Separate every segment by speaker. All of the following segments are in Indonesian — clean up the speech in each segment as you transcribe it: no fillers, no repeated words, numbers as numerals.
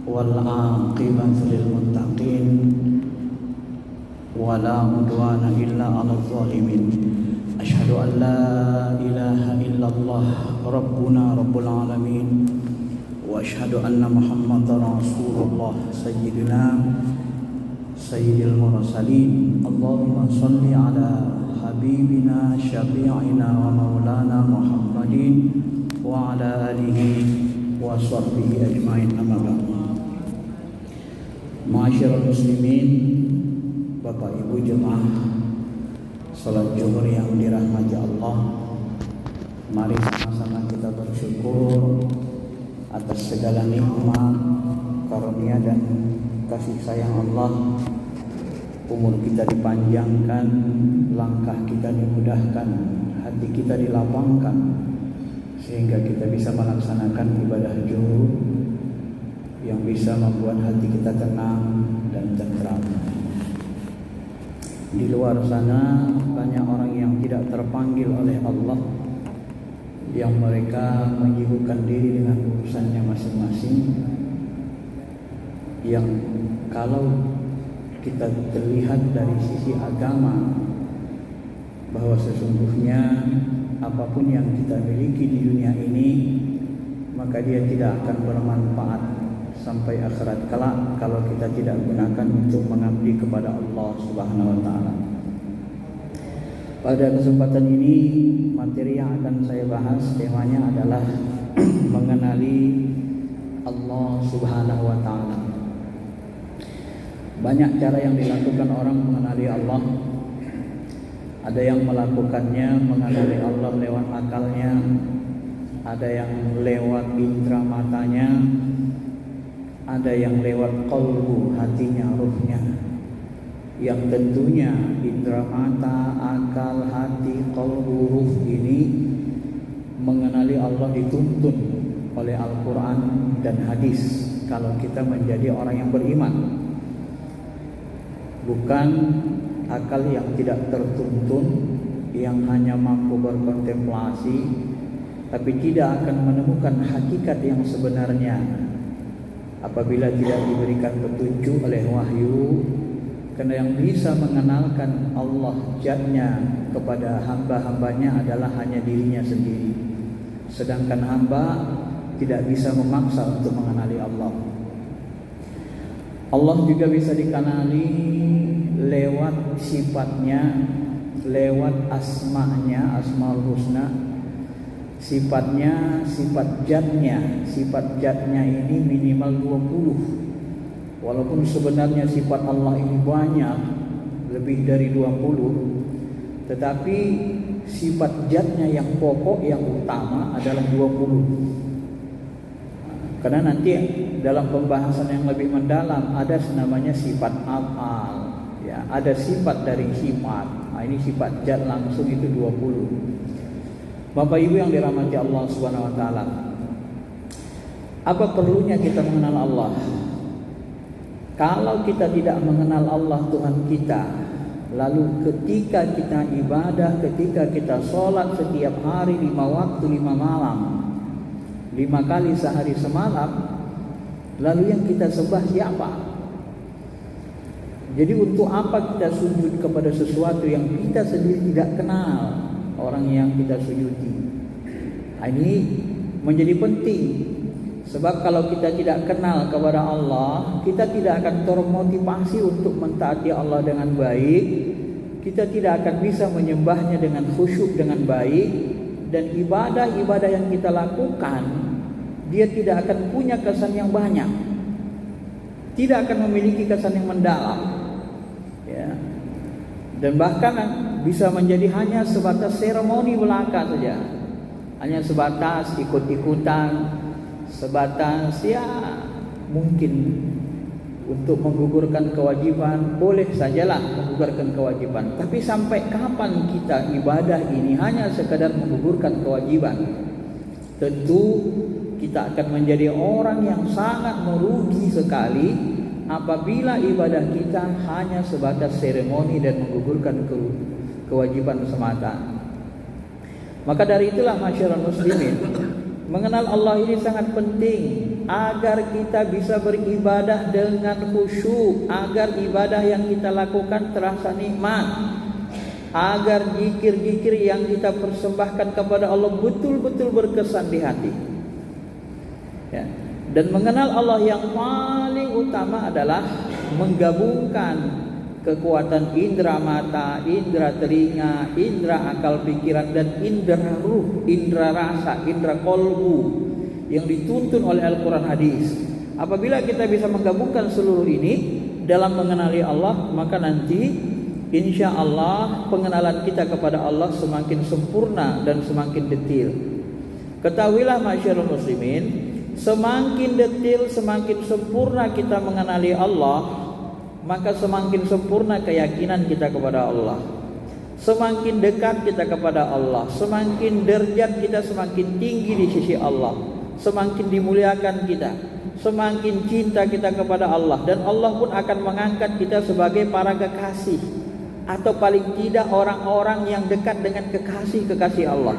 Speaker 1: والعاقبة للمتقين ولا عدوان إلا على الظالمين أشهد أن لا إله إلا الله ربنا رب العالمين وأشهد أن محمدا رسول الله سيدنا سيد المرسلين اللهم صل على حبيبنا شفيعنا ومولانا محمد وعلى آله وصحبه أجمعين أما بعد. Ma'asyiral muslimin, Bapak Ibu jemaah salat Zuhur yang dirahmati Allah, mari sama-sama kita bersyukur atas segala nikmat, karunia dan kasih sayang Allah. Umur kita dipanjangkan, langkah kita dimudahkan, hati kita dilapangkan, sehingga kita bisa melaksanakan ibadah zuhur yang bisa membuat hati kita tenang dan tentram. Di luar sana banyak orang yang tidak terpanggil oleh Allah, yang mereka menyibukkan diri dengan urusannya masing-masing, yang kalau kita terlihat dari sisi agama bahwa sesungguhnya apapun yang kita miliki di dunia ini, maka dia tidak akan bermanfaat sampai akhirat kelak kalau kita tidak gunakan untuk mengabdi kepada Allah Subhanahu wa taala. Pada kesempatan ini, materi yang akan saya bahas temanya adalah mengenali Allah Subhanahu wa taala. Banyak cara yang dilakukan orang mengenali Allah. Ada yang melakukannya mengenali Allah lewat akalnya, ada yang lewat indera matanya, ada yang lewat qalbu, hatinya, ruhnya. Yang tentunya indera mata, akal, hati, qalbu, ruh ini mengenali Allah dituntun oleh Al-Quran dan hadis kalau kita menjadi orang yang beriman. Bukan akal yang tidak tertuntun, yang hanya mampu berkontemplasi tapi tidak akan menemukan hakikat yang sebenarnya apabila tidak diberikan petunjuk oleh wahyu. Karena yang bisa mengenalkan Allah Jalla kepada hamba-hambanya adalah hanya dirinya sendiri, sedangkan hamba tidak bisa memaksa untuk mengenali Allah. Allah juga bisa dikenali lewat sifatnya, lewat asma'nya, asmaul husna. Sifatnya, sifat zatnya. Sifat zatnya ini minimal 20. Walaupun sebenarnya sifat Allah ini banyak, lebih dari 20, tetapi sifat zatnya yang pokok, yang utama adalah 20. Karena nanti dalam pembahasan yang lebih mendalam ada namanya sifat af'al, ya, ada sifat dari sifat. Nah, ini sifat zat langsung itu 20. Bapak Ibu yang dirahmati Allah Subhanahu wa taala, apa perlunya kita mengenal Allah? Kalau kita tidak mengenal Allah Tuhan kita, lalu ketika kita ibadah, ketika kita sholat setiap hari 5 waktu 5 malam, 5 kali sehari semalam, lalu yang kita sembah siapa? Jadi untuk apa kita sujud kepada sesuatu yang kita sendiri tidak kenal orang yang kita sujudi? Ini menjadi penting, sebab kalau kita tidak kenal kepada Allah, kita tidak akan termotivasi untuk mentaati Allah dengan baik. Kita tidak akan bisa menyembahnya dengan khusyuk dengan baik, dan ibadah-ibadah yang kita lakukan dia tidak akan punya kesan yang banyak, tidak akan memiliki kesan yang mendalam, ya. Dan bahkan bisa menjadi hanya sebatas seremoni belaka saja, hanya sebatas ikut-ikutan, sebatas ya mungkin untuk menggugurkan kewajiban, boleh sajalah menggugurkan kewajiban. Tapi sampai kapan kita ibadah ini hanya sekadar menggugurkan kewajiban? Tentu kita akan menjadi orang yang sangat merugi sekali apabila ibadah kita hanya sebatas seremoni dan menggugurkan kewajiban semata. Maka dari itulah masyarakat muslimin, mengenal Allah ini sangat penting. agar kita bisa beribadah dengan khusyuk, agar ibadah yang kita lakukan terasa nikmat, agar zikir-zikir yang kita persembahkan kepada Allah betul-betul berkesan di hati. Ya. Dan mengenal Allah yang paling utama adalah menggabungkan kekuatan indera mata, indera telinga, indera akal pikiran, dan indera ruh, indera rasa, indera kolbu yang dituntun oleh Al-Quran hadis. Apabila kita bisa menggabungkan seluruh ini dalam mengenali Allah, maka nanti insya Allah pengenalan kita kepada Allah semakin sempurna dan semakin detail. Ketahuilah masyarul muslimin, semakin detail, semakin sempurna kita mengenali Allah, maka semakin sempurna keyakinan kita kepada Allah, semakin dekat kita kepada Allah, semakin derajat kita semakin tinggi di sisi Allah, semakin dimuliakan kita, semakin cinta kita kepada Allah, dan Allah pun akan mengangkat kita sebagai para kekasih, atau paling tidak orang-orang yang dekat dengan kekasih-kekasih Allah.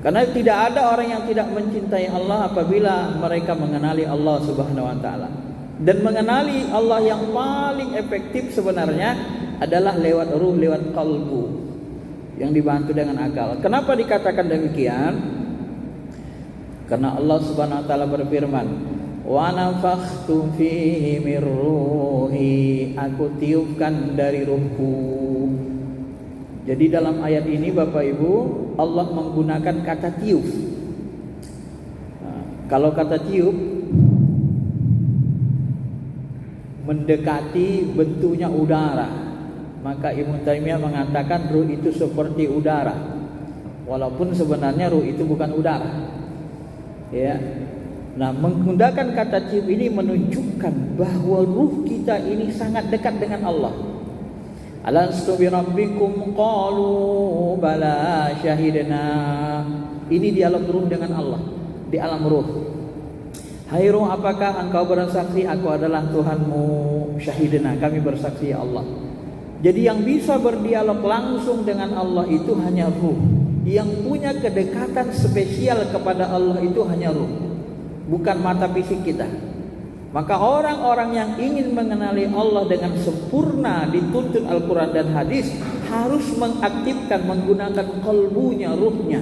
Speaker 1: Karena tidak ada orang yang tidak mencintai Allah apabila mereka mengenali Allah Subhanahu wa taala. Dan mengenali Allah yang paling efektif sebenarnya adalah lewat ruh, lewat kalbu, yang dibantu dengan akal. Kenapa dikatakan demikian? Karena Allah Subhanahu wa taala berfirman, "Wa nafakhtu fihi mir ruhi," aku tiupkan dari ruhku. Jadi dalam ayat ini Bapak Ibu, Allah menggunakan kata tiup. Nah, kalau kata tiup mendekati bentuknya udara, maka Ibnu Taimiyah mengatakan ruh itu seperti udara, walaupun sebenarnya ruh itu bukan udara. Ya. Nah, menggunakan kata tiup ini menunjukkan bahwa ruh kita ini sangat dekat dengan Allah. Alastu bi rabbikum qalu bala syahidna. Ini dialog ruh dengan Allah, di alam ruh. Hai ruh, apakah engkau bersaksi aku adalah Tuhanmu? Syahidna, kami bersaksi ya Allah. Jadi yang bisa berdialog langsung dengan Allah itu hanya ruh. Yang punya kedekatan spesial kepada Allah itu hanya ruh, bukan mata fisik kita. Maka orang-orang yang ingin mengenali Allah dengan sempurna dituntun Al-Quran dan hadis harus mengaktifkan, menggunakan kalbunya, ruhnya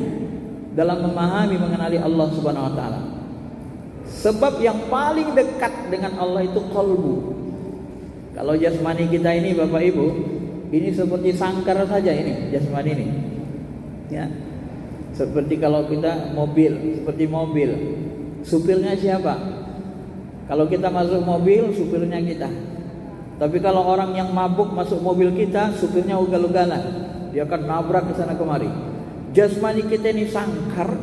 Speaker 1: dalam memahami mengenali Allah Subhanahu wa taala. Sebab yang paling dekat dengan Allah itu kalbu. Kalau jasmani kita ini Bapak Ibu, ini seperti sangkar saja ini jasmani ini. Ya. Seperti kalau kita mobil, seperti mobil. Supirnya siapa? Kalau kita masuk mobil, supirnya kita. Tapi kalau orang yang mabuk masuk mobil kita, supirnya ugal-ugalan. Dia akan nabrak ke sana kemari. Jasmani kita ini sangkar.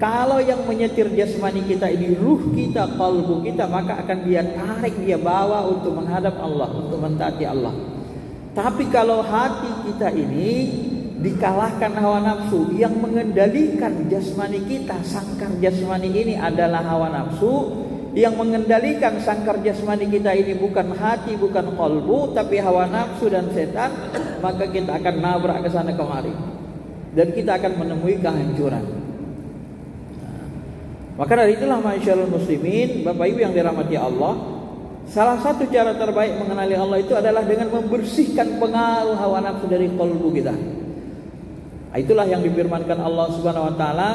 Speaker 1: Kalau yang menyetir jasmani kita ini ruh kita, kalbu kita, maka akan dia tarik, dia bawa untuk menghadap Allah, untuk mentaati Allah. Tapi kalau hati kita ini dikalahkan hawa nafsu, yang mengendalikan jasmani kita, sangkar jasmani ini adalah hawa nafsu. Yang mengendalikan sangkar jasmani kita ini bukan hati, bukan kalbu, tapi hawa nafsu dan setan, maka kita akan nabrak ke sana kemari, dan kita akan menemui kehancuran. Maka dari itulah masyaallah muslimin, Bapak Ibu yang dirahmati Allah, salah satu cara terbaik mengenali Allah itu adalah dengan membersihkan pengaruh hawa nafsu dari kalbu kita. Itulah yang difirmankan Allah Subhanahu wa taala,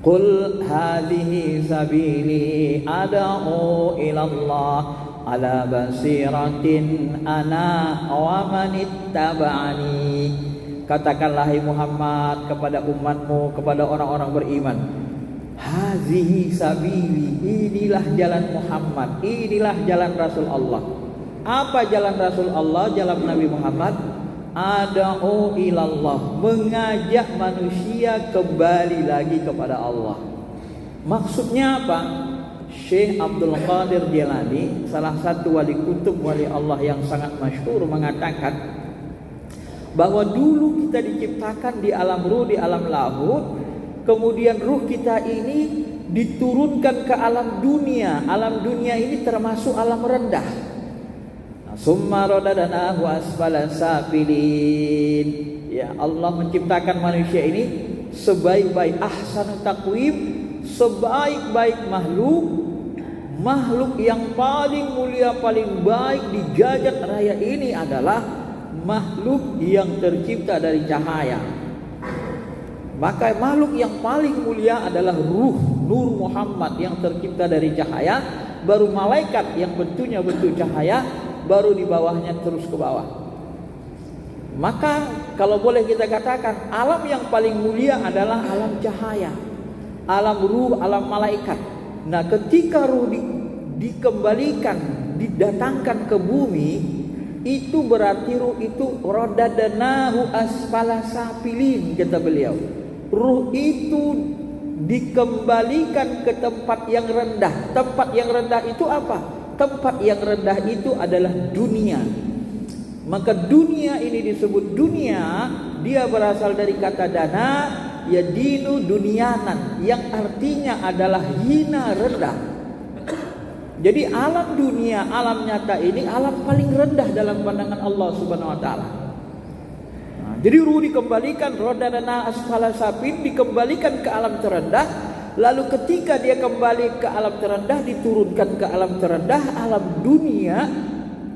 Speaker 1: "Qul hadhihi sabili ad'u ila Allah ala basiratin ana wa man ittaba'ani." Katakanlah hai Muhammad kepada umatmu, kepada orang-orang beriman, hazihi sabili, inilah jalan Muhammad, inilah jalan Rasul Allah. Apa jalan Rasul Allah, jalan Nabi Muhammad? Ad'u ilallah, mengajak manusia kembali lagi kepada Allah. Maksudnya apa? Syekh Abdul Qadir Jilani, salah satu wali kutub wali Allah yang sangat masyhur, mengatakan bahwa dulu kita diciptakan di alam ruh, di alam lahud, kemudian ruh kita ini diturunkan ke alam dunia. Alam dunia ini termasuk alam rendah. Summa radadnahu asfala safilin. Ya, Allah menciptakan manusia ini sebaik-baik ahsanut taqwim, sebaik-baik makhluk yang paling mulia, paling baik di jagat raya ini adalah makhluk yang tercipta dari cahaya. Maka makhluk yang paling mulia adalah ruh Nur Muhammad yang tercipta dari cahaya, baru malaikat yang bentuknya bentuk cahaya, baru di bawahnya terus ke bawah. Maka kalau boleh kita katakan alam yang paling mulia adalah alam cahaya, alam ruh, alam malaikat. Nah, ketika ruh dikembalikan, didatangkan ke bumi, itu berarti ruh itu radadnahu asfala safilin, kata beliau. Ruh itu dikembalikan ke tempat yang rendah. Tempat yang rendah itu apa? Tempat yang rendah itu adalah dunia. Maka dunia ini disebut dunia, dia berasal dari kata dana, ya dinu dunianan, yang artinya adalah hina, rendah. Jadi alam dunia, alam nyata ini alam paling rendah dalam pandangan Allah Subhanahu wa taala. Jadi ruh dikembalikan, rodana asfala safin, dikembalikan ke alam terendah. Lalu ketika dia kembali ke alam terendah, diturunkan ke alam terendah, alam dunia,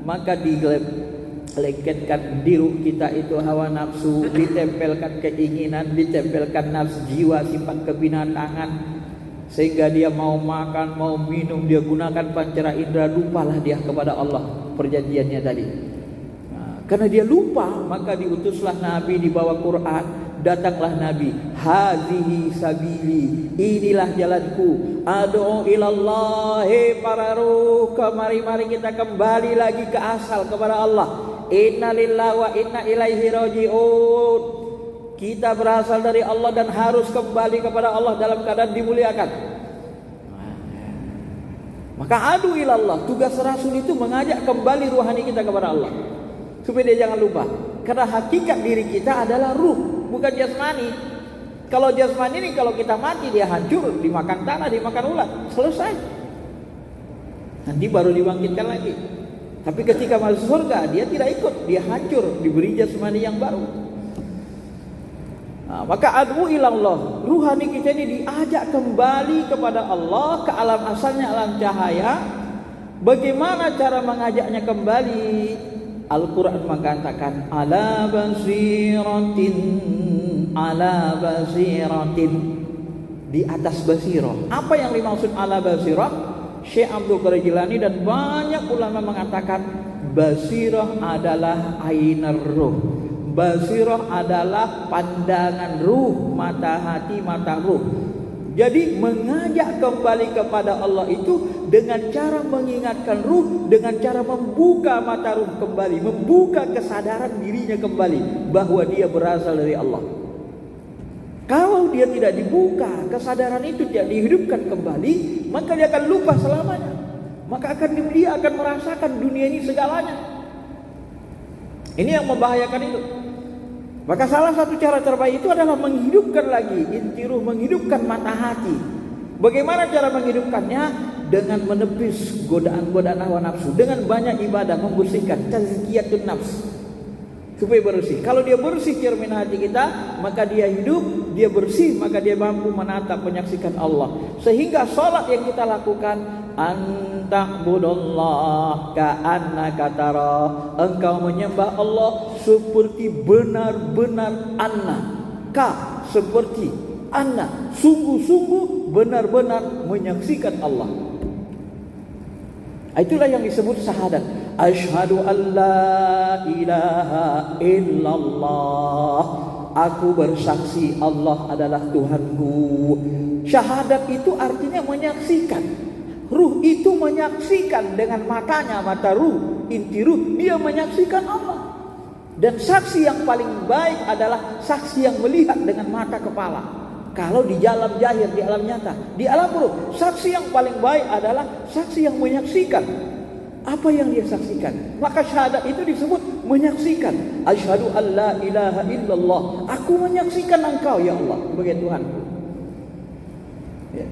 Speaker 1: maka dileketkan di ruh kita itu hawa nafsu, ditempelkan keinginan, ditempelkan nafsu jiwa, sifat kebinatangan, sehingga dia mau makan, mau minum, dia gunakan pancara indera, lupalah dia kepada Allah perjanjiannya tadi. Karena dia lupa, maka diutuslah Nabi di bawah Quran. Datanglah Nabi, hazihi sabili, inilah jalanku, ad'u ilallah. Para ruh, mari kita kembali lagi ke asal, kepada Allah. Inna lillahi wa inna ilaihi raji'un. Kita berasal dari Allah dan harus kembali kepada Allah dalam keadaan dimuliakan. Maka adu ilallah, tugas Rasul itu mengajak kembali ruhani kita kepada Allah, supaya dia jangan lupa. Karena hakikat diri kita adalah ruh, bukan jasmani. Kalau jasmani ini kalau kita mati dia hancur, dimakan tanah, dimakan ulat, selesai. Nanti baru dibangkitkan lagi. Tapi ketika masuk surga dia tidak ikut, dia hancur, diberi jasmani yang baru. Maka adu ilallah, ruhani kita ini diajak kembali kepada Allah, ke alam asalnya, alam cahaya. Bagaimana cara mengajaknya kembali? Al-Quran mengatakan ala basiratin, di atas basirah. Apa yang dimaksud ala basirah? Syekh Abdul Qadir Jilani dan banyak ulama mengatakan basirah adalah ainar ruh. Basirah adalah pandangan ruh, mata hati, mata ruh. Jadi mengajak kembali kepada Allah itu dengan cara mengingatkan ruh, dengan cara membuka mata ruh kembali, membuka kesadaran dirinya kembali bahwa dia berasal dari Allah. Kalau dia tidak dibuka, kesadaran itu tidak dihidupkan kembali, maka dia akan lupa selamanya. Maka dia akan merasakan dunia ini segalanya. Ini yang membahayakan itu. Maka salah satu cara terbaik itu adalah menghidupkan lagi inti ruh, menghidupkan mata hati. Bagaimana cara menghidupkannya? Dengan menepis godaan-godaan hawa nafsu, dengan banyak ibadah, membersihkan tazkiyatun nafs supaya bersih. Kalau dia bersih cermin hati kita, maka dia hidup, dia bersih, maka dia mampu menatap, menyaksikan Allah. Sehingga salat yang kita lakukan, anta'budallah ka'annaka tara, engkau menyembah Allah seperti benar-benar seperti sungguh-sungguh benar-benar menyaksikan Allah. Itulah yang disebut syahadat. Asyhadu an la ilaha illallah, aku bersaksi Allah adalah Tuhanku. Syahadat itu artinya menyaksikan. Ruh itu menyaksikan dengan matanya, mata ruh, inti ruh, dia menyaksikan Allah. Dan saksi yang paling baik adalah saksi yang melihat dengan mata kepala. Kalau di alam zahir, di alam nyata, di alam ruh, saksi yang paling baik adalah saksi yang menyaksikan apa yang dia saksikan. Maka syahadat itu disebut menyaksikan. Asyhadu an la ilaha illallah, aku menyaksikan engkau ya Allah sebagai Tuhanku. Ya.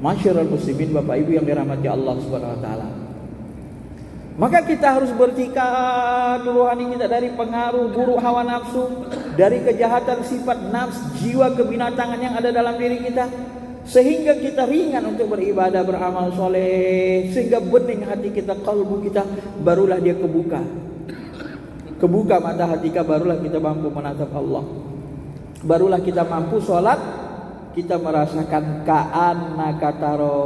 Speaker 1: Masyarul muslimin, Bapak Ibu yang dirahmati Allah Subhanahu wa taala. Maka kita harus bertikad rohani kita dari pengaruh buruk hawa nafsu, dari kejahatan sifat nafs, jiwa kebinatangan yang ada dalam diri kita, sehingga kita ringan untuk beribadah, beramal soleh, sehingga bening hati kita, kalbu kita, barulah dia kebuka mata hati kita, barulah kita mampu menatap Allah, barulah kita mampu sholat. Kita merasakan ka'anna kataro,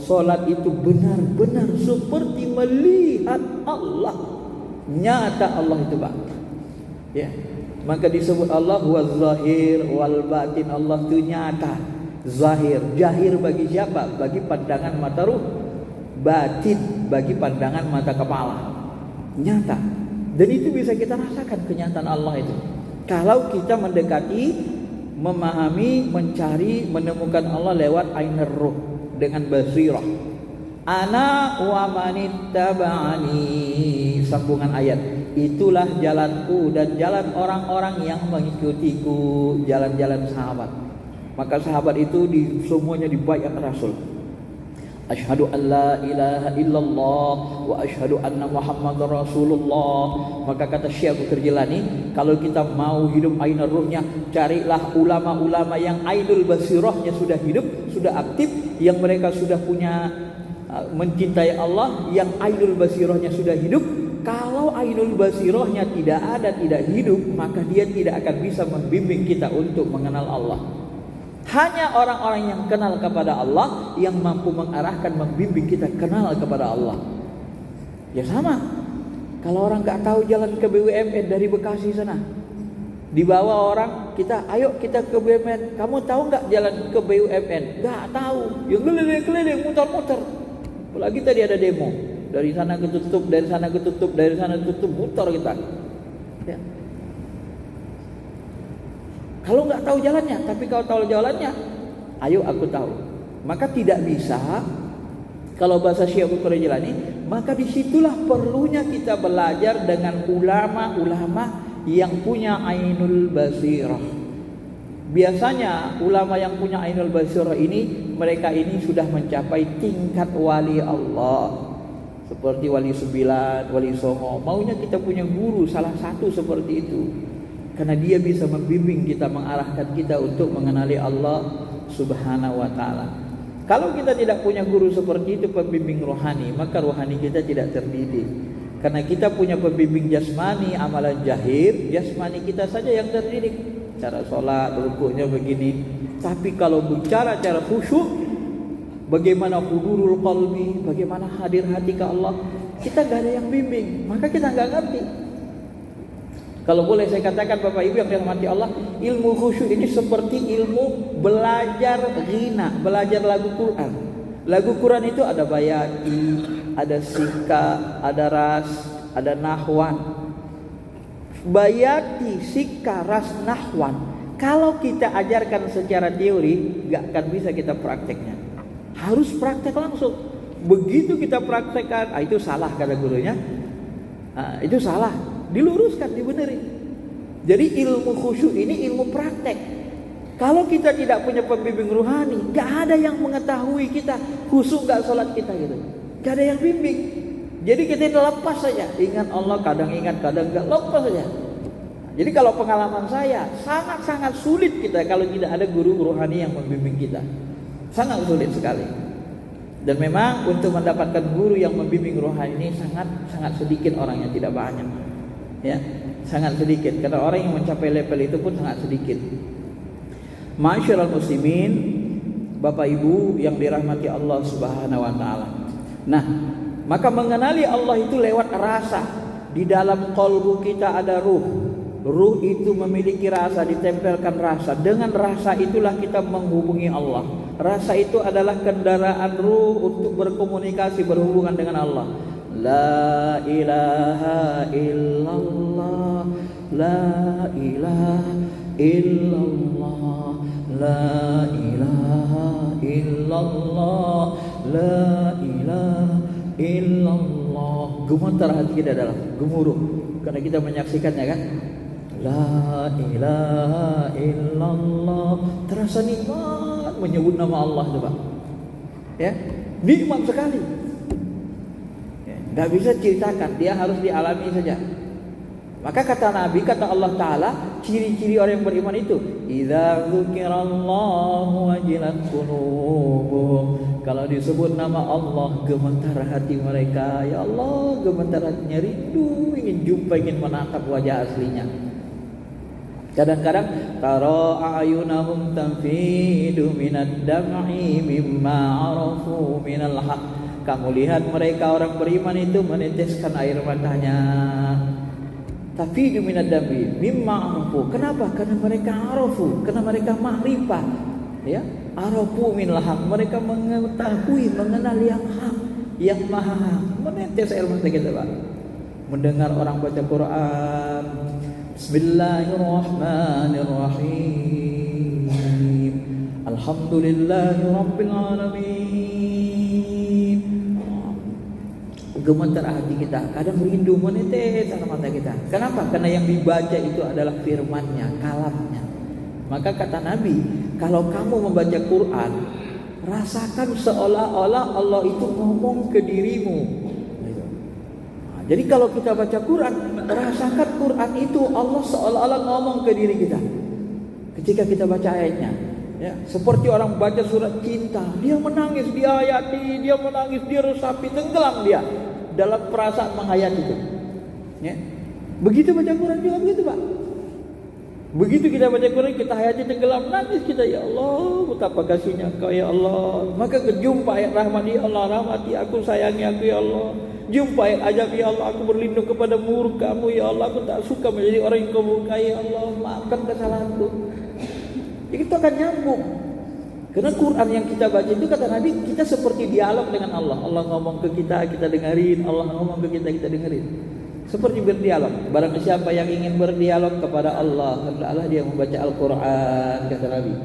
Speaker 1: solat itu benar-benar seperti melihat Allah, nyata Allah itu Pak. Ya, maka disebut Allah huwa zahir wal batin. Allah itu nyata, zahir, jahir bagi siapa? Bagi pandangan mata ruh, batin bagi pandangan mata kepala, nyata. Dan itu bisa kita rasakan kenyataan Allah itu kalau kita mendekati, memahami, mencari, menemukan Allah lewat ainur ruh dengan basirah. Ana wa manittaba'ani, sambungan ayat. Itulah jalanku dan jalan orang-orang yang mengikutiku, jalan-jalan sahabat. Maka sahabat itu semuanya dibayar Rasul. Asyhadu an la ilaha illallah wa asyhadu anna Muhammadar Rasulullah. Maka kata Syekh Abu Jilani, kalau kita mau hidup ainur ruhnya, carilah ulama-ulama yang ainul basirahnya sudah hidup, sudah aktif, yang mereka sudah punya mencintai Allah, yang ainul basirahnya sudah hidup. Kalau ainul basirahnya tidak ada, tidak hidup, maka dia tidak akan bisa membimbing kita untuk mengenal Allah. Hanya orang-orang yang kenal kepada Allah yang mampu mengarahkan, membimbing kita kenal kepada Allah. Ya sama, kalau orang nggak tahu jalan ke BUMN dari Bekasi sana, dibawa orang kita, ayo kita ke BUMN. Kamu tahu nggak jalan ke BUMN? Nggak tahu. Yang keliling-keliling, muter-muter. Apalagi tadi ada demo, dari sana ketutup, dari sana ketutup, dari sana ketutup, muter kita. Ya. Kalau nggak tahu jalannya, tapi kalau tahu jalannya, ayo aku tahu. Maka tidak bisa, kalau bahasa Syekh Abu Jilani, maka disitulah perlunya kita belajar dengan ulama-ulama yang punya ainul basirah. Biasanya ulama yang punya ainul basirah ini, mereka ini sudah mencapai tingkat wali Allah, seperti wali 9, wali songo. Maunya kita punya guru salah satu seperti itu, karena dia bisa membimbing kita, mengarahkan kita untuk mengenali Allah Subhanahu wa ta'ala. Kalau kita tidak punya guru seperti itu, pembimbing rohani, maka rohani kita tidak terdidik. Karena kita punya pembimbing jasmani, amalan jahir, jasmani kita saja yang terdidik. Cara sholat, rukuknya begini. Tapi kalau bicara cara khusyuk, bagaimana hudurul qalbi, bagaimana hadir hati ke Allah, kita gak ada yang bimbing, maka kita gak ngerti. Kalau boleh saya katakan Bapak Ibu yang dirahmati Allah, ilmu khusyuk ini seperti ilmu belajar ghina, belajar lagu Quran. Lagu Quran itu ada bayati, ada sika, ada ras, ada nahwan. Bayati, sika, ras, nahwan, kalau kita ajarkan secara teori, gak akan bisa kita prakteknya. Harus praktek langsung. Begitu kita praktekkan, itu salah kata gurunya, itu salah, diluruskan, dibenerin. Jadi ilmu khusyuk ini ilmu praktek. Kalau kita tidak punya pembimbing rohani, gak ada yang mengetahui kita khusyuk gak sholat kita gitu, gak ada yang bimbing. Jadi kita lepas saja, ingat Allah, kadang ingat, kadang gak, lepas saja. Jadi kalau pengalaman saya, sangat-sangat sulit kita kalau tidak ada guru rohani yang membimbing kita. Sangat sulit sekali. Dan memang untuk mendapatkan guru yang membimbing rohani ini sangat sedikit orangnya, tidak banyak. Ya, sangat sedikit. Karena orang yang mencapai level itu pun sangat sedikit. Ma'asyiral muslimin, Bapak Ibu yang dirahmati Allah Subhanahu wa taala. Nah, maka mengenali Allah itu lewat rasa. Di dalam qalbu kita ada ruh. Ruh itu memiliki rasa, ditempelkan rasa. Dengan rasa itulah kita menghubungi Allah. Rasa itu adalah kendaraan ruh untuk berkomunikasi, berhubungan dengan Allah. La ilaha illallah, la ilaha illallah, la ilaha illallah, la ilaha illallah. Gemetar hati kita dalam gemuruh karena kita menyaksikannya kan. La ilaha illallah, terasa nikmat menyebut nama Allah coba. Ya, nikmat sekali. Ya. Tidak bisa ceritakan, dia harus dialami saja. Maka kata Nabi, kata Allah Ta'ala, ciri-ciri orang yang beriman itu, idza dzukirallahu wajilat qulubuhum. Kalau disebut nama Allah, gemetar hati mereka. Ya Allah, gemetar hatinya, rindu, ingin jumpa, ingin menatap wajah aslinya. Kadang-kadang tara a'yunahum tanfidu minad dam'i mimma arafu minal haq. Kamu lihat mereka orang beriman itu meneteskan air matanya. Tafidu minad dam'i mimma arafu. Kenapa? Karena mereka arafu, karena mereka makrifah. Ya, arafu minal haq. Mereka mengetahui, mengenal yang hak, yang maha hak. Menetes air mata kita, Pak. Mendengar orang baca Quran. Bismillahirrahmanirrahim. Alhamdulillahirabbil alamin. Gemetar hati kita, kadang rindu, menetes air mata kita. Kenapa? Karena yang dibaca itu adalah firman-Nya, kalamnya. Maka kata Nabi, kalau kamu membaca Quran, rasakan seolah-olah Allah itu ngomong ke dirimu. Jadi kalau kita baca Quran, rasakan Quran itu Allah seolah-olah ngomong ke diri kita. Ketika kita baca ayatnya, ya, seperti orang baca surat cinta, dia menangis, dia hayati, dia menangis, dia resapi, tenggelam dia dalam perasaan menghayati itu. Ya. Begitu baca Quran juga begitu, Pak. Begitu kita baca Quran, kita hayati, tenggelam, nangis kita, ya Allah, betapa kasihnya Engkau ya Allah. Maka kejumpa ayat rahmat, ya Allah, rahmati aku, sayangi aku ya Allah. Jumpa ayat ajab, ya Allah, aku berlindung kepada murka-Mu ya Allah, aku tak suka menjadi orang yang Kau murkai ya Allah, maafkan kesalahanku. Itu akan nyambung. Karena Quran yang kita baca itu, kata Nabi, kita seperti dialog dengan Allah. Allah ngomong ke kita, kita dengerin. Allah ngomong ke kita, kita dengerin. Seperti berdialog. Barang siapa yang ingin berdialog kepada Allah, hendaklah dia membaca Al-Quran, kata Nabi.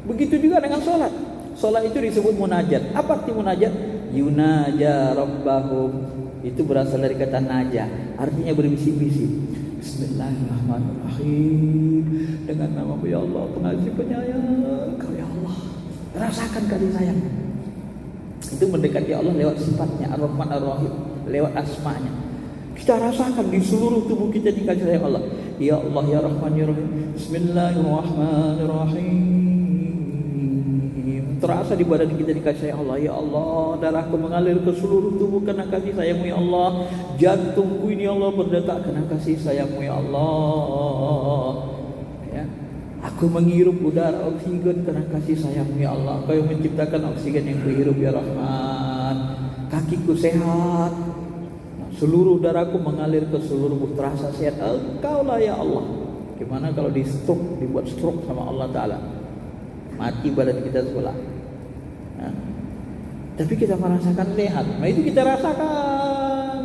Speaker 1: Begitu juga dengan sholat. Sholat itu disebut munajat. Apa arti munajat? Yunaja rabbahum. Itu berasal dari kata naja, artinya berbisik-bisik. Bismillahirrahmanirrahim. Dengan nama-Mu ya Allah, pengasih penyayang, Engkau ya Allah. Rasakan kasih sayang. Itu mendekati Allah lewat sifatnya, Ar-Rahman Ar-Rahim, lewat asmanya. Kita rasakan di seluruh tubuh kita dikasih sayang Allah. Ya Allah ya Rahman ya Rahim. Bismillahirrahmanirrahim. Terasa di badan kita dikasih sayang Allah. Ya Allah, darahku mengalir ke seluruh tubuh karena kasih sayang-Mu ya Allah. Jantungku ini ya Allah berdetak karena kasih sayang-Mu ya Allah. Ya. Aku menghirup udara oksigen karena kasih sayang-Mu ya Allah. Engkau yang menciptakan oksigen yang kuhirup ya Rahman. Kakiku sehat. Seluruh darahku mengalir ke seluruh tubuh, terasa sehat. Engkaulah ya Allah. Gimana kalau dibuat stroke sama Allah Ta'ala, mati badan kita sebelah. Nah, tapi kita merasakan sehat. Nah itu kita rasakan.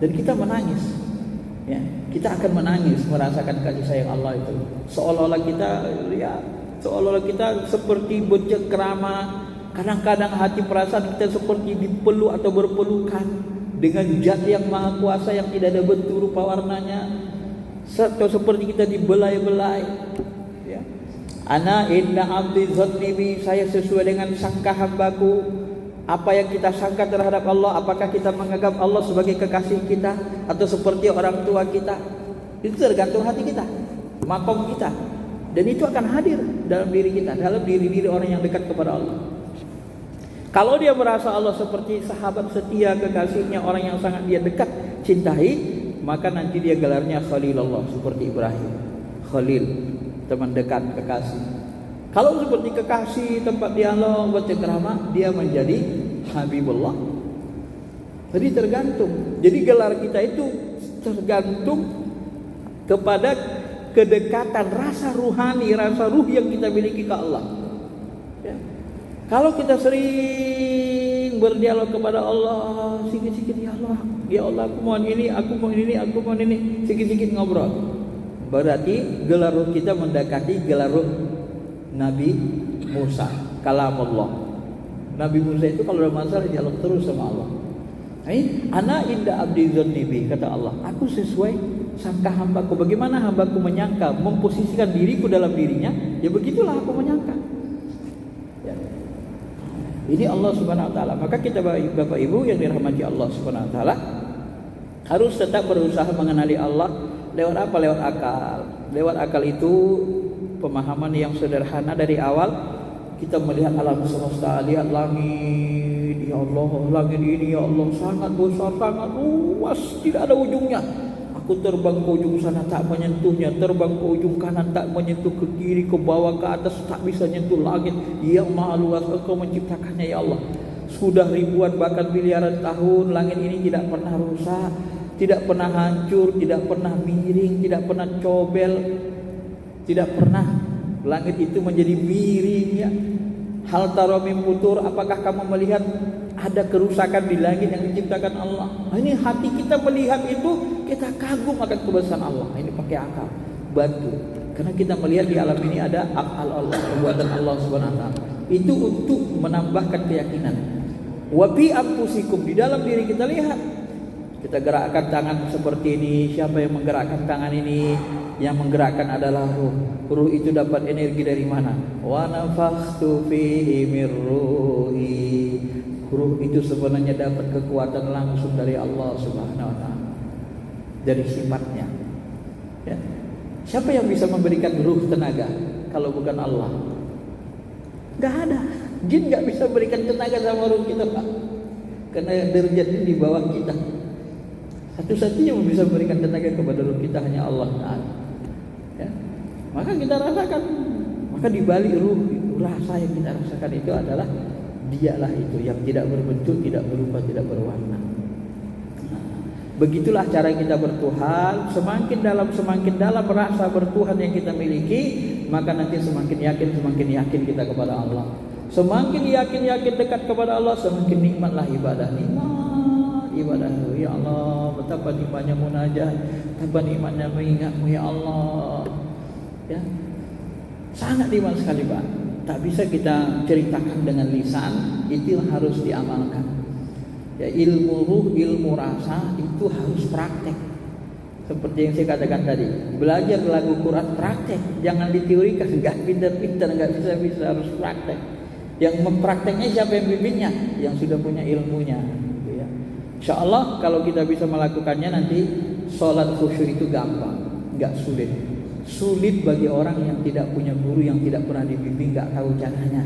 Speaker 1: Dan kita menangis. Ya, kita akan menangis merasakan kasih sayang Allah itu. Seolah-olah kita seperti bercengkrama. Kadang-kadang hati perasaan kita seperti dipeluk atau berpelukan dengan zat yang maha kuasa yang tidak ada bentuk rupa warnanya, atau seperti kita dibelai-belai. Ya. Ana inna abdi dzanni bi, saya sesuai dengan sangka hambaku. Apa yang kita sangka terhadap Allah, apakah kita menganggap Allah sebagai kekasih kita atau seperti orang tua kita? Itu tergantung hati kita, makom kita, dan itu akan hadir dalam diri kita, dalam diri-diri orang yang dekat kepada Allah. Kalau dia merasa Allah seperti sahabat setia, kekasihnya, orang yang sangat dia dekat, cintai, maka nanti dia gelarnya Khalilullah, seperti Ibrahim. Khalil, teman dekat, kekasih. Kalau seperti kekasih, tempat dialog, bercengkrama, dia menjadi Habibullah. Jadi tergantung. Jadi gelar kita itu tergantung kepada kedekatan, rasa ruhani, rasa ruh yang kita miliki ke Allah. Ya. Kalau kita sering berdialog kepada Allah, sikit-sikit ya Allah aku mohon ini, aku mohon ini, aku mohon ini, sikit-sikit ngobrol. Berarti gelar ruh kita mendekati gelar ruh Nabi Musa, kalamullah. Nabi Musa itu kalau ada masalah dialog terus sama Allah. Ana inda abdi dzanni bi, kata Allah, aku sesuai sangka hambaku. Bagaimana hambaku menyangka, memposisikan diriku dalam dirinya, ya begitulah aku menyangka. Ya. Ini Allah Subhanahu wa taala. Maka kita Bapak Ibu yang dirahmati Allah Subhanahu wa taala harus tetap berusaha mengenali Allah lewat apa? Lewat akal. Lewat akal itu pemahaman yang sederhana dari awal. Kita melihat alam semesta, lihat langit, ya Allah, langit ini ya Allah sangat besar, sangat luas, tidak ada ujungnya. Aku terbang ke ujung sana tak menyentuhnya, terbang ke ujung kanan tak menyentuh, ke kiri, ke bawah, ke atas tak bisa menyentuh langit. Yang maha luas Engkau menciptakannya ya Allah. Sudah ribuan bahkan miliaran tahun langit ini tidak pernah rusak, tidak pernah hancur, tidak pernah miring, tidak pernah cobel, tidak pernah langit itu menjadi miring ya. Hal taramim putur, apakah kamu melihat ada kerusakan di langit yang diciptakan Allah? Ini hati kita melihat itu, kita kagum akan kebesaran Allah. Ini pakai akal, bantu. Karena kita melihat di alam ini ada akal Allah, perbuatan Allah Subhanahu wa taala. Itu untuk menambahkan keyakinan. Wa bi anfusikum, di dalam diri kita lihat. Kita gerakkan tangan seperti ini. Siapa yang menggerakkan tangan ini? Yang menggerakkan adalah ruh. Ruh itu dapat energi dari mana? Wa nafakhtu fihi mir ruhi. Ruh itu sebenarnya dapat kekuatan langsung dari Allah Subhanahu wa taala. Dari sifatnya. Ya. Siapa yang bisa memberikan ruh tenaga kalau bukan Allah? Enggak ada. Jin enggak bisa berikan tenaga sama ruh kita, Pak. Karena derajatnya di bawah kita. Satu-satunya yang bisa memberikan tenaga kepada ruh kita hanya Allah Ta'ala. Ya. Maka kita rasakan, maka di balik ruh itu, rasa yang kita rasakan itu adalah dialah itu yang tidak berbentuk, tidak berupa, tidak berwarna. Nah, begitulah cara kita bertuhan. Semakin dalam rasa bertuhan yang kita miliki, maka nanti semakin yakin kita kepada Allah. Semakin yakin dekat kepada Allah, semakin nikmatlah ibadah. Ibadah ya Allah, betapa nikmatnya munajat, betapa nikmatnya mengingatmu ya Allah. Ya, sangat nikmat sekali Pak. Tak bisa kita ceritakan dengan lisan, itu harus diamalkan. Ya, ilmu ruh, ilmu rasa itu harus praktek. Seperti yang saya katakan tadi, belajar lagu Quran praktek, jangan diteorikan, enggak pintar-pintar, enggak bisa harus praktek. Yang memprakteknya siapa yang bimbingnya? Yang sudah punya ilmunya. InsyaAllah kalau kita bisa melakukannya nanti sholat khusyuk itu gampang, enggak sulit. Sulit bagi orang yang tidak punya guru, yang tidak pernah dibimbing, enggak tahu caranya.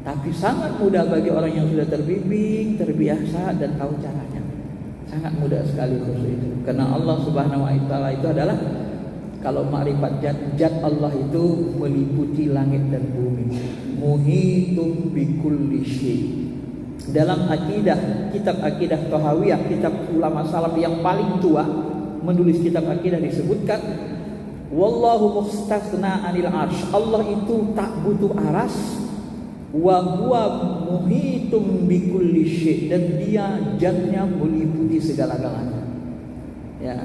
Speaker 1: Tapi sangat mudah bagi orang yang sudah terbimbing, terbiasa dan tahu caranya. Sangat mudah sekali khusyuk itu. Karena Allah Subhanahu wa taala itu adalah, kalau makrifat zat Allah itu meliputi langit dan bumi. Muhitum bikulli syai'. Dalam akidah, kitab akidah Tahawiyah, kitab ulama salaf yang paling tua menulis kitab akidah disebutkan, wallahu mustasna anil arsy. Allah itu tak butuh aras, wa huwa muhitum bikulli syai', dan dia zatnya meliputi segala-galanya. Ya.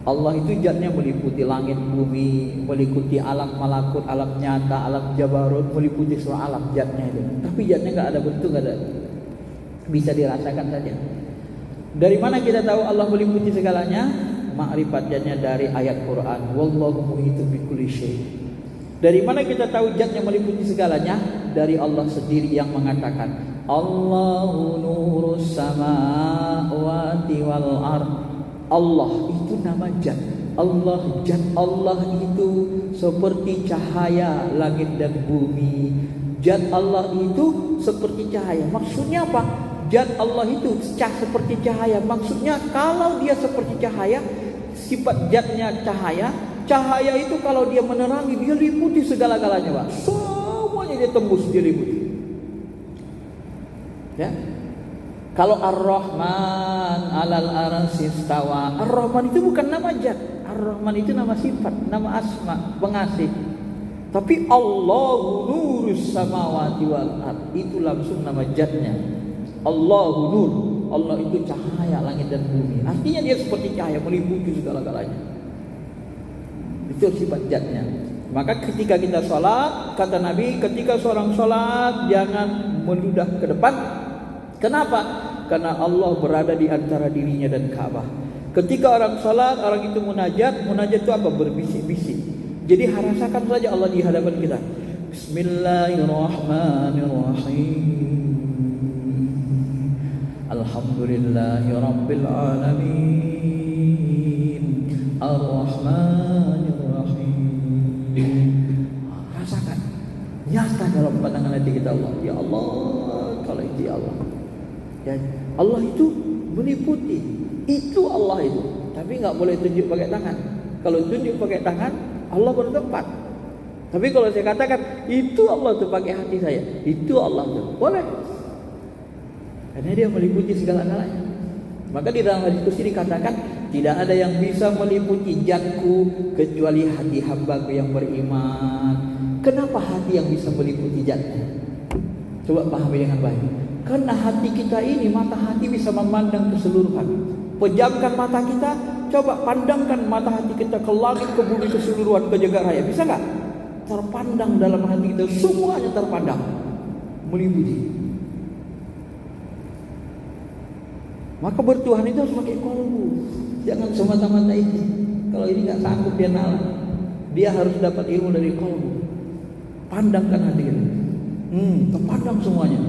Speaker 1: Allah itu zatnya meliputi langit bumi, meliputi alam malakut, alam nyata, alam jabarut, meliputi semua alam zatnya itu. Tapi zatnya enggak ada bentuk, enggak ada, bisa dirasakan saja. Dari mana kita tahu Allah meliputi segalanya? Makrifat zatnya dari ayat Quran, wallahu muhitun bikulli syai'. Dari mana kita tahu zatnya meliputi segalanya? Dari Allah sendiri yang mengatakan, Allahu nurus samawati wal ardh. Allah itu nama zat. Zat Allah itu seperti cahaya langit dan bumi. Zat Allah itu seperti cahaya. Maksudnya apa? Zat Allah itu seperti cahaya. Maksudnya kalau dia seperti cahaya, sifat zatnya cahaya. Cahaya itu kalau dia menerangi, dia liputi segala-galanya, Pak. Semuanya dia tembus, dia liputi. Ya. Kalau Ar-Rahman 'alal arsy istawa. Ar-Rahman itu bukan nama zat. Ar-Rahman itu nama sifat, nama asma, pengasih. Tapi Allahu nurus samawati wal ardh, itu langsung nama zatnya. Allahu nur. Allah itu cahaya langit dan bumi. Artinya dia seperti cahaya, meliputi segala-galanya. Itu sifat zatnya. Maka ketika kita sholat, kata Nabi, ketika seorang sholat jangan meludah ke depan. Kenapa? Karena Allah berada di antara dirinya dan Ka'bah. Ketika orang salat, orang itu munajat itu apa? Berbisik-bisik. Jadi rasakan saja Allah di hadapan kita. Bismillahirrahmanirrahim. Alhamdulillahirabbil alamin Ar-Rahmanir Rahim. Rasakan nyata dalam pandangan hati kita Allah. Ya Allah, kalau itu ya Allah. Ya, Allah itu meliputi. Itu Allah itu. Tapi enggak boleh tunjuk pakai tangan. Kalau tunjuk pakai tangan, Allah bertempat. Tapi kalau saya katakan itu Allah tuh pakai hati saya, itu Allah tuh boleh. Karena dia meliputi segala-galanya. Maka di dalam hadis kursi dikatakan tidak ada yang bisa meliputi zatku kecuali hati hambaku yang beriman. Kenapa hati yang bisa meliputi zatnya? Coba pahami dengan baik. Karena hati kita ini, mata hati bisa memandang keseluruhan. Pejamkan mata kita, coba pandangkan mata hati kita ke langit, ke bumi, keseluruhan, ke jagat raya. Bisa nggak? Terpandang dalam hati kita, semuanya terpandang, meliputi. Maka bertuhan itu harus pakai kolbu, jangan semata-mata ini. Kalau ini nggak sanggup dia nalar, dia harus dapat ilmu dari kolbu. Pandangkan hati kita, terpandang semuanya,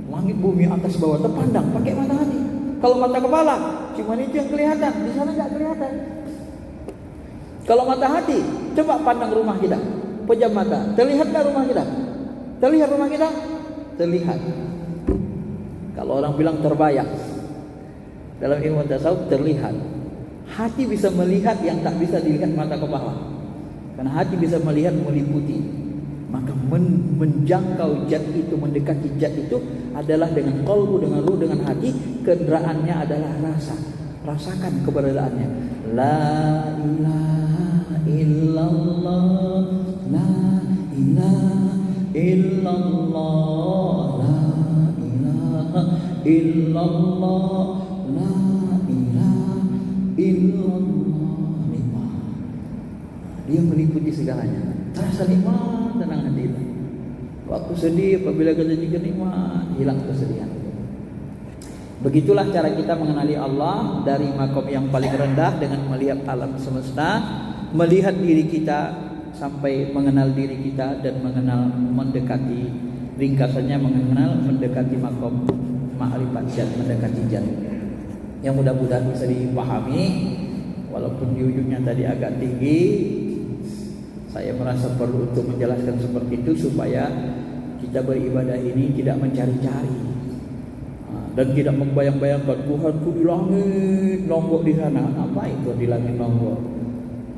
Speaker 1: langit, bumi, atas, bawah, terpandang pakai mata hati. Kalau mata kepala, cuma itu yang kelihatan, di sana nggak kelihatan. Kalau mata hati, coba pandang rumah kita. Pejam mata, terlihatkah rumah kita? Terlihat rumah kita? Terlihat. Kalau orang bilang terbayang, dalam ilmu tasawuf terlihat. Hati bisa melihat yang tak bisa dilihat mata kepala. Karena hati bisa melihat, meliputi. Maka menjangkau zat itu, mendekati zat itu adalah dengan qalbu, dengan ruh, dengan hati. Kendaraannya adalah rasa. Rasakan keberadaannya. La ilaha illallah, la ilaha illallah, la ilaha illallah, la ilaha illallah. Dia meliputi segalanya. Terasa nikmat, tenang hati. Waktu sedih, apabila kita juga nikmat, hilang kesedihan. Begitulah cara kita mengenali Allah, dari makom yang paling rendah dengan melihat alam semesta, melihat diri kita sampai mengenal diri kita dan mengenal, mendekati, ringkasannya mengenal, mendekati makom ma'rifat zat, mendekati zat. Yang mudah-mudahan bisa dipahami, walaupun di ujungnya tadi agak tinggi. Saya merasa perlu untuk menjelaskan seperti itu supaya kita beribadah ini tidak mencari-cari dan tidak membayang-bayangkan Tuhanku di langit, nongkrong di sana. Apa itu di langit nongkrong?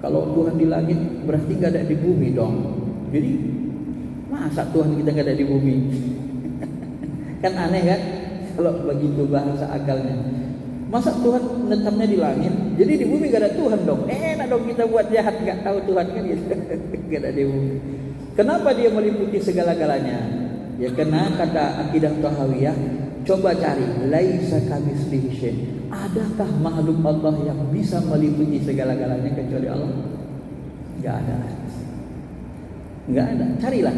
Speaker 1: Kalau Tuhan di langit berarti nggak ada di bumi dong. Jadi masa Tuhan kita nggak ada di bumi? Kan aneh kan? Kalau begitu bahasa akalnya. Masa Tuhan menetapnya di langit, jadi di bumi gak ada Tuhan dong. Enak dong kita buat jahat, gak tahu Tuhan kan gitu. Gak ada di bumi. Kenapa dia meliputi segala-galanya? Ya karena kata akidah Tahawiyah, coba cari laisa kamitslihi syai'. Adakah makhluk Allah yang bisa meliputi segala-galanya kecuali Allah? Gak ada. Gak ada. Carilah.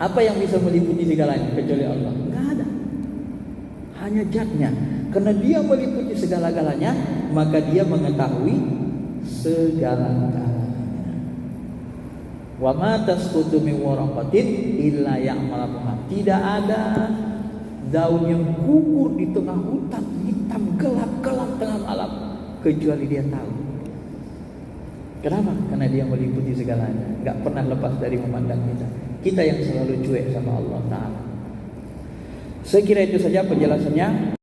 Speaker 1: Apa yang bisa meliputi segalanya kecuali Allah? Gak ada. Hanya zatnya. Karena dia meliputi segala-galanya, maka dia mengetahui segala-galanya. Wa ma tasqutu min waraqatin illa ya'lamuha. Tidak ada daun yang gugur di tengah hutan hitam gelap-gelap tengah malam kecuali dia tahu. Kenapa? Karena dia meliputi segalanya, enggak pernah lepas dari memandang kita. Kita yang selalu cuek sama Allah Ta'ala. Saya kira itu saja penjelasannya.